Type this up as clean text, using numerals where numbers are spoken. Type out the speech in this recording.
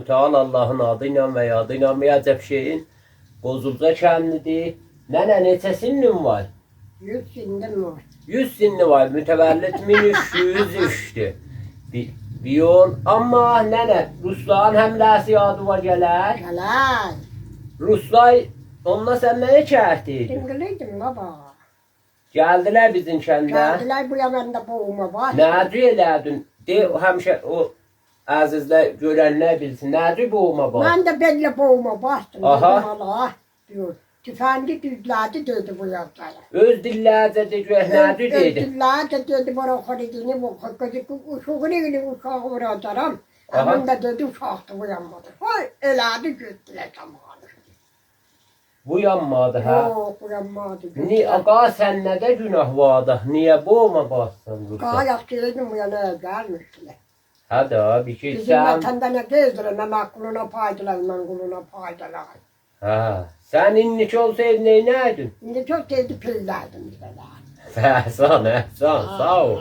Teala Allah'ın adıyla ve adıyla bir acep şeyin Qozulca kəndidir. Nənə neçə sinnin var? 100 sindim var. 100 sinni var. Mütevəllit 1303'dür. Biyon ama nənə Rusların həmləsi yadı var gələr. Gələn. Ruslar onunla sən nə çəkdin? Dingliydim baba. Gəldilər bizim kəndə. Gəldilər bu yanında boğuma var. Nədir elədin? De həmişə o əzizlər görənlər bilsin. Nədir boğuma var? Mən də belə boğuma bastım. Aha. Dedim Allah diyor. Tüfəndi düzlədi dedi bu yazları. Öz dillərcə de görək nədir dedi. Düzlədi dedi bana xaridini bu uşağını uşağı vuracağım. Aha. Həmin də dedi uşaqdı bu yanmadı. Hay elədi götdülər zamanı. Bu yanmadı hə? Yox bu yanmadı. Niyə ağa sən nədə günah vardı? Niyə boğuma bastın Ruslar? Qayak girdim bu yana gəlmişdilər. Hə də bir şey Bizim sən. vətəndə nə gezdirəm, mən quluna faydalar, mən quluna faydalar. Hə. Sən innik olsaydın neynəydin? İndi çox deyildi pillərdim bizə. Əhsan, əhsan, sağ ol.